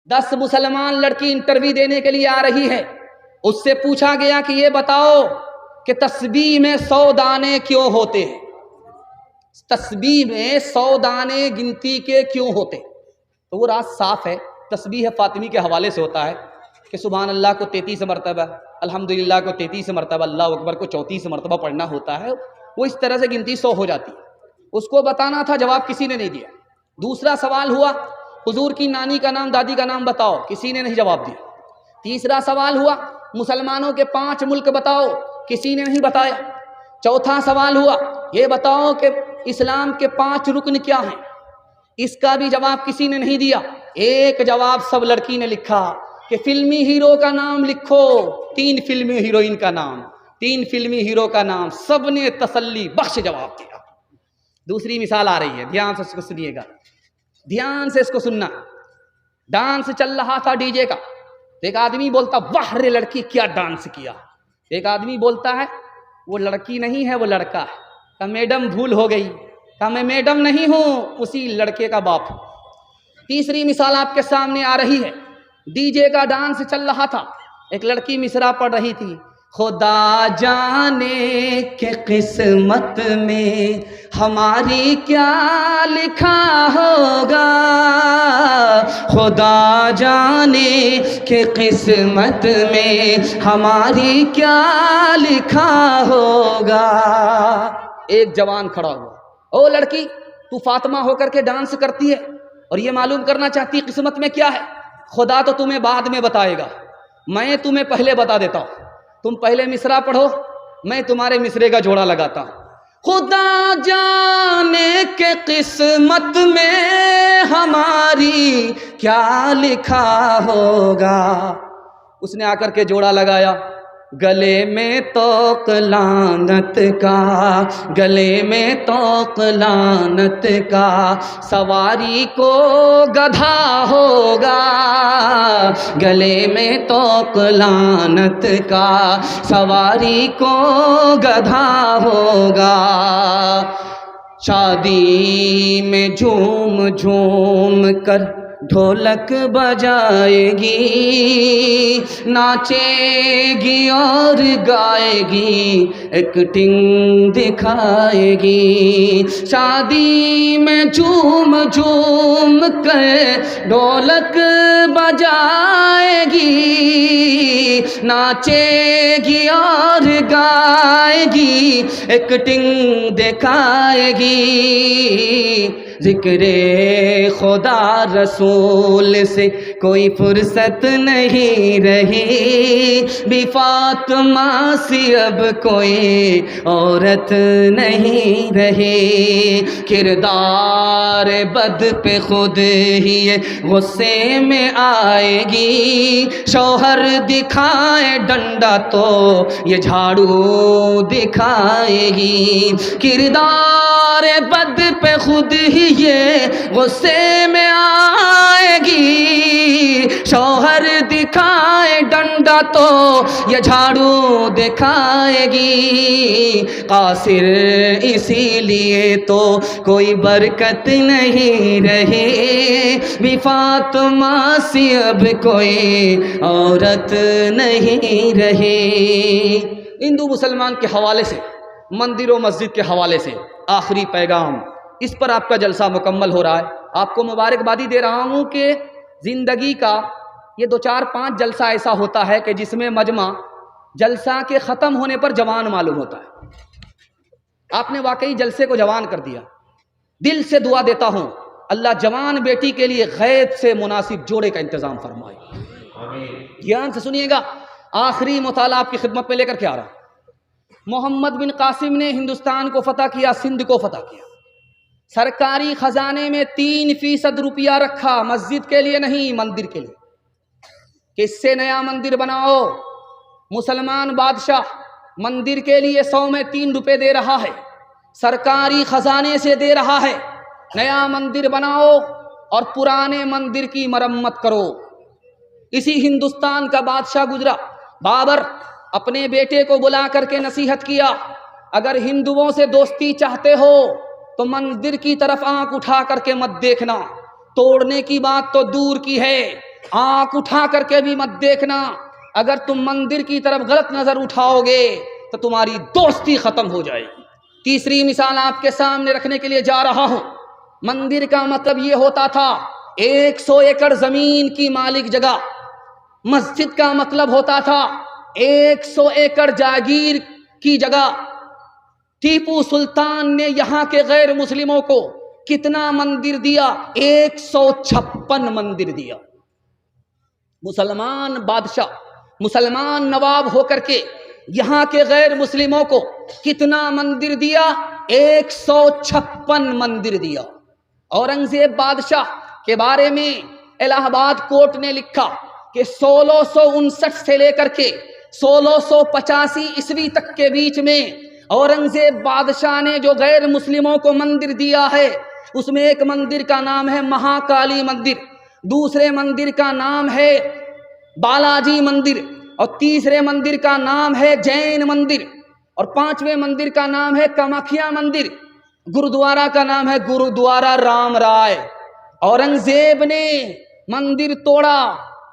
10 मुसलमान लड़की इंटरव्यू देने के लिए आ रही है। उससे पूछा गया कि ये बताओ कि तस्बीह में 100 दाने क्यों होते हैं, तस्बीह में 100 दाने गिनती के क्यों होते। तो वो राज साफ है, तस्बीह फातिमी के हवाले से होता है कि सुभान अल्लाह को 33 मरतबा, अल्हम्दुलिल्लाह को 33 मरतबा, अल्लाह अकबर को 34 मरतबा पढ़ना होता है। वो इस तरह से गिनती 100 हो जाती है। उसको बताना था, जवाब किसी ने नहीं दिया। दूसरा सवाल हुआ, हुजूर की नानी का नाम, दादी का नाम बताओ, किसी ने नहीं जवाब दिया। तीसरा सवाल हुआ, मुसलमानों के 5 मुल्क बताओ, किसी ने नहीं बताया। चौथा सवाल हुआ, ये बताओ कि इस्लाम के 5 रुकन क्या हैं, इसका भी जवाब किसी ने नहीं दिया। एक जवाब सब लड़की ने लिखा कि फिल्मी हीरो का नाम लिखो, 3 फिल्मी हीरोइन का नाम, 3 फिल्मी हीरो का नाम, सबने तसल्ली बख्श जवाब दिया। दूसरी मिसाल आ रही है, ध्यान से इसको सुनिएगा, ध्यान से इसको सुनना। डांस चल रहा था डीजे का, एक आदमी बोलता वाह रे लड़की क्या डांस किया। एक आदमी बोलता है वो लड़की नहीं है वो लड़का है। कहा मैडम भूल हो गई। कहा मैं मैडम नहीं हूं, उसी लड़के का बाप हूं। तीसरी मिसाल आपके सामने आ रही है, डीजे का डांस चल रहा था, एक लड़की मिसरा पढ़ रही थी, खुदा जाने के किस्मत में हमारी क्या लिखा होगा, खुदा जाने के किस्मत में हमारी क्या लिखा होगा। एक जवान खड़ा हुआ, ओ लड़की तू फातिमा होकर के डांस करती है और ये मालूम करना चाहती है किस्मत में क्या है। खुदा तो तुम्हें बाद में बताएगा, मैं तुम्हें पहले बता देता हूं। तुम पहले मिसरा पढ़ो, मैं तुम्हारे मिसरे का जोड़ा लगाता हूं। खुदा जाने के किस्मत में हमारी क्या लिखा होगा। उसने आकर के जोड़ा लगाया, गले में तोक लानत का, गले में तोक लानत का, सवारी को गधा होगा, गले में तोक लानत का, सवारी को गधा होगा। शादी में झूम झूम कर ढोलक बजाएगी, नाचेगी और गाएगी, एक्टिंग दिखाएगी। शादी में झूम झूम कर ढोलक बजाएगी, नाचेगी और गाएगी, एक्टिंग दिखाएगी। जिक्रे खुदा रसूल से कोई फुर्सत नहीं रही, भी फातिमा सी अब कोई औरत नहीं रही। किरदार बद पे खुद ही गुस्से में आएगी, शौहर दिखाए डंडा तो ये झाड़ू दिखाएगी। किरदार बद पे खुद ही ये गुस्से में आएगी, शौहर दिखाए डंडा तो ये झाड़ू दिखाएगी। कासिर इसीलिए तो कोई बरकत नहीं रही, भी फातिमा सी अब कोई औरत नहीं रही। हिंदू मुसलमान के हवाले से, मंदिर और मस्जिद के हवाले से आखिरी पैगाम, इस पर आपका जलसा मुकम्मल हो रहा है। आपको मुबारकबादी दे रहा हूँ कि ज़िंदगी का ये 2 4 5 जलसा ऐसा होता है कि जिसमें मजमा जलसा के ख़त्म होने पर जवान मालूम होता है। आपने वाकई जलसे को जवान कर दिया। दिल से दुआ देता हूँ अल्लाह जवान बेटी के लिए गैब से मुनासिब जोड़े का इंतज़ाम फरमाए। ध्यान से सुनिएगा, आखिरी मुताला आपकी खिदमत में लेकर के आ रहा हूँ। मोहम्मद बिन कासिम ने हिंदुस्तान को फतह किया, सिंध को फतह किया। सरकारी खजाने में 3% रुपया रखा, मस्जिद के लिए नहीं, मंदिर के लिए। किससे नया मंदिर बनाओ। मुसलमान बादशाह मंदिर के लिए 100 में 3 रुपए दे रहा है, सरकारी खजाने से दे रहा है। नया मंदिर बनाओ और पुराने मंदिर की मरम्मत करो। इसी हिंदुस्तान का बादशाह गुजरा, बाबर, अपने बेटे को बुला करके नसीहत किया, अगर हिंदुओं से दोस्ती चाहते हो तो मंदिर की तरफ आंख उठा करके मत देखना, तोड़ने की बात तो दूर की है, आंख उठा करके भी मत देखना। अगर तुम मंदिर की तरफ गलत नजर उठाओगे तो तुम्हारी दोस्ती खत्म हो जाएगी। तीसरी मिसाल आपके सामने रखने के लिए जा रहा हूं। मंदिर का मतलब यह होता था 100 एकड़ जमीन की मालिक जगह। मस्जिद का मतलब होता था 100 एकड़ जागीर की जगह। टीपू सुल्तान ने यहां के गैर मुस्लिमों को कितना मंदिर दिया? 156 मंदिर दिया। मुसलमान बादशाह, मुसलमान नवाब होकर के यहां के गैर मुस्लिमों को कितना मंदिर दिया? 156 मंदिर दिया। औरंगजेब बादशाह के बारे में इलाहाबाद कोर्ट ने लिखा कि 1659 से लेकर के 1685 ईस्वी तक के बीच में औरंगजेब बादशाह ने जो गैर मुस्लिमों को मंदिर दिया है, उसमें एक मंदिर का नाम है महाकाली मंदिर, दूसरे मंदिर का नाम है बालाजी मंदिर, और तीसरे मंदिर का नाम है जैन मंदिर, और पांचवें मंदिर का नाम है कामाख्या मंदिर। गुरुद्वारा का नाम है गुरुद्वारा राम राय। औरंगजेब ने मंदिर तोड़ा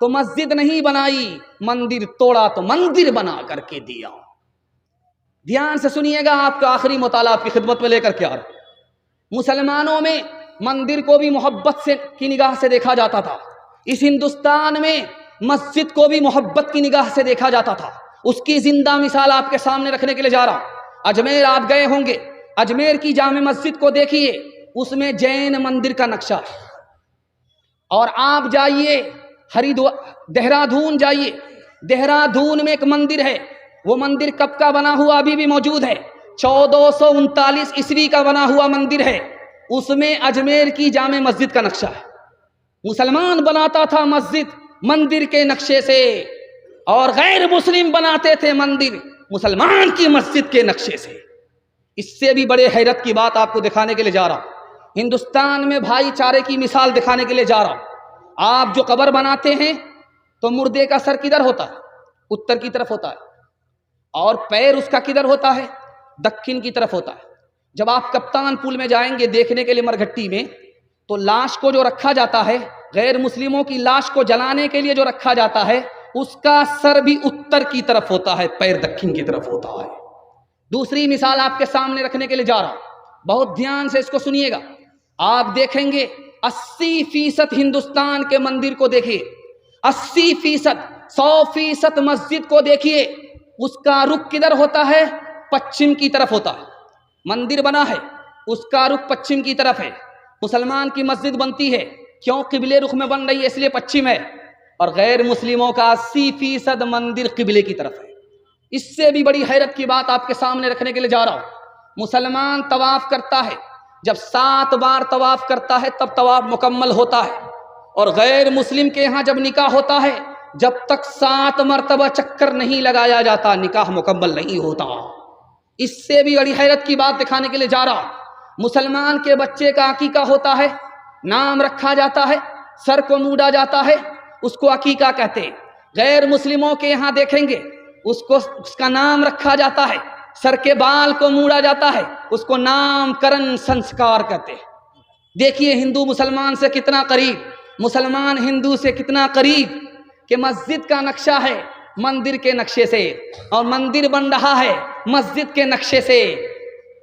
तो मस्जिद नहीं बनाई, मंदिर तोड़ा तो मंदिर बना करके दिया। ध्यान से सुनिएगा, आपका आखिरी मुताला आपकी खिदमत में लेकर के आ रहा। मुसलमानों में मंदिर को भी मोहब्बत से की निगाह से देखा जाता था। इस हिंदुस्तान में मस्जिद को भी मोहब्बत की निगाह से देखा जाता था। उसकी जिंदा मिसाल आपके सामने रखने के लिए जा रहा हूं। अजमेर आप गए होंगे, अजमेर की जामे मस्जिद को देखिए, उसमें जैन मंदिर का नक्शा है। और आप जाइए हरिद्वार, देहरादून जाइए, देहरादून में एक मंदिर है। वो मंदिर कब का बना हुआ अभी भी मौजूद है, 1439 ईस्वी का बना हुआ मंदिर है। उसमें अजमेर की जामे मस्जिद का नक्शा है। मुसलमान बनाता था मस्जिद मंदिर के नक्शे से, और गैर मुस्लिम बनाते थे मंदिर मुसलमान की मस्जिद के नक्शे से। इससे भी बड़े हैरत की बात आपको दिखाने के लिए जा रहा हूं। हिंदुस्तान में भाईचारे की मिसाल दिखाने के लिए जा रहा हूं। आप जो कब्र बनाते हैं तो मुर्दे का सर किधर होता है? उत्तर की तरफ होता है, और पैर उसका किधर होता है? दक्षिण की तरफ होता है। जब आप कप्तान पुल में जाएंगे देखने के लिए मरघट्टी में, तो लाश को जो रखा जाता है, गैर मुस्लिमों की लाश को जलाने के लिए जो रखा जाता है, उसका सर भी उत्तर की तरफ होता है, पैर दक्षिण की तरफ होता है। दूसरी मिसाल आपके सामने रखने के लिए जा रहा हूं, बहुत ध्यान से इसको सुनिएगा। आप देखेंगे 80% हिंदुस्तान के मंदिर को देखिए, 80%, 100% मस्जिद को देखिए, उसका रुख किधर होता है? पश्चिम की तरफ होता है। मंदिर बना है, उसका रुख पश्चिम की तरफ है। मुसलमान की मस्जिद बनती है, क्यों? किबले रुख में बन रही है, इसलिए पश्चिम है। और गैर मुस्लिमों का 80% मंदिर किबले की तरफ है। इससे भी बड़ी हैरत की बात आपके सामने रखने के लिए जा रहा हूं। मुसलमान तवाफ करता है, जब 7 बार तवाफ करता है तब तवाफ मुकम्मल होता है। और गैर मुस्लिम के यहाँ जब निकाह होता है, जब तक 7 मरतबा चक्कर नहीं लगाया जाता, निकाह मुकम्मल नहीं होता। इससे भी बड़ी हैरत की बात दिखाने के लिए जा रहा हूं। मुसलमान के बच्चे का अकीका होता है, नाम रखा जाता है, सर को मूड़ा जाता है, उसको अकीका कहते हैं। गैर मुस्लिमों के यहाँ देखेंगे, उसका नाम रखा जाता है, सर के बाल को मूड़ा जाता है, उसको नामकरण संस्कार कहते हैं। देखिए हिंदू मुसलमान से कितना करीब, मुसलमान हिंदू से कितना करीब, कि मस्जिद का नक्शा है मंदिर के नक्शे से, और मंदिर बन रहा है मस्जिद के नक्शे से।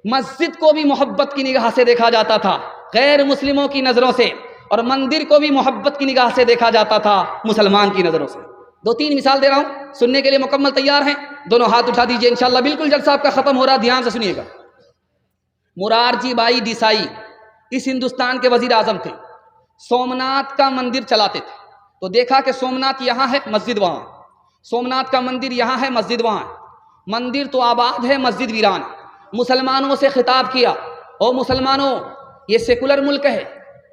मस्जिद को भी मोहब्बत की निगाह से देखा जाता था गैर मुस्लिमों की नज़रों से, और मंदिर को भी मोहब्बत की निगाह से देखा जाता था मुसलमान की नज़रों से। 2-3 मिसाल दे रहा हूं, सुनने के लिए मुकम्मल तैयार हैं? दोनों हाथ उठा दीजिए इंशाल्लाह। बिल्कुल जलसा आपका खत्म हो रहा, ध्यान से सुनिएगा। मुरारजी भाई देसाई इस हिंदुस्तान के वजीर आजम थे। सोमनाथ का मंदिर चलाते थे, तो देखा कि सोमनाथ यहाँ है, मस्जिद वहाँ, सोमनाथ का मंदिर यहाँ है, मस्जिद वहाँ। मंदिर तो आबाद है, मस्जिद वीरान। मुसलमानों से खिताब किया, ओ मुसलमानों, ये सेकुलर मुल्क है,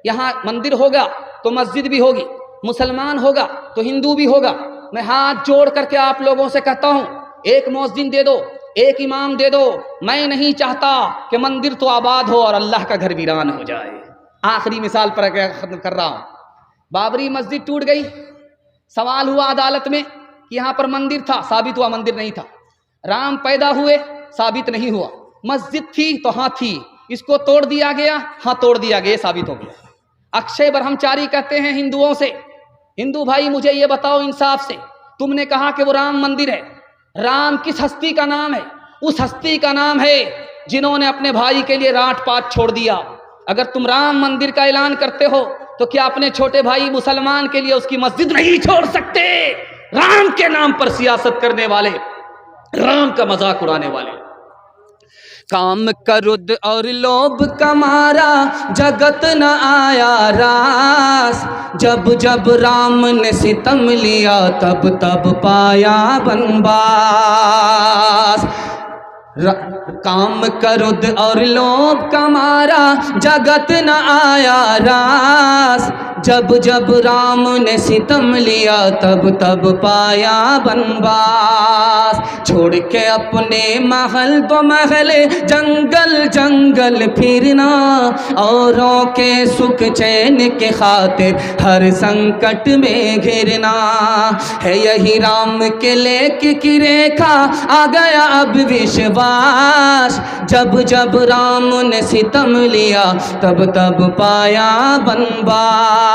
यहाँ मंदिर होगा तो मस्जिद भी होगी, मुसलमान होगा तो हिंदू भी होगा। मैं हाथ जोड़ करके आप लोगों से कहता हूँ, एक मौज़िन दे दो, एक इमाम दे दो। मैं नहीं चाहता कि मंदिर तो आबाद हो और अल्लाह का घर वीरान हो जाए। आखिरी मिसाल पर खत्म कर रहा हूँ। बाबरी मस्जिद टूट गई, सवाल हुआ अदालत में कि यहाँ पर मंदिर था, साबित हुआ मंदिर नहीं था। राम पैदा हुए, साबित नहीं हुआ। मस्जिद थी तो हाँ थी, इसको तोड़ दिया गया, हाँ तोड़ दिया गया, साबित हो गया। अक्षय ब्रह्मचारी कहते हैं हिंदुओं से हिंदू भाई मुझे ये बताओ इंसाफ से, तुमने कहा कि वो राम मंदिर है, राम किस हस्ती का नाम है? उस हस्ती का नाम है जिन्होंने अपने भाई के लिए राट पाट छोड़ दिया। अगर तुम राम मंदिर का ऐलान करते हो तो क्या अपने छोटे भाई मुसलमान के लिए उसकी मस्जिद नहीं छोड़ सकते? राम के नाम पर सियासत करने वाले, राम का मजाक उड़ाने वाले। काम करुद और लोभ कमारा जगत न आया रास, जब जब राम ने सितम लिया तब तब पाया बनवास। काम करुद और लोभ कमारा जगत न आया रास, जब जब राम ने सितम लिया तब तब पाया बनवास। छोड़ के अपने महल तो महले जंगल जंगल फिरना, औरों के सुख चैन के खातिर हर संकट में घिरना। है यही राम के लेख की रेखा, आ गया अब विश्वास, जब जब राम ने सितम लिया तब तब पाया बनवास।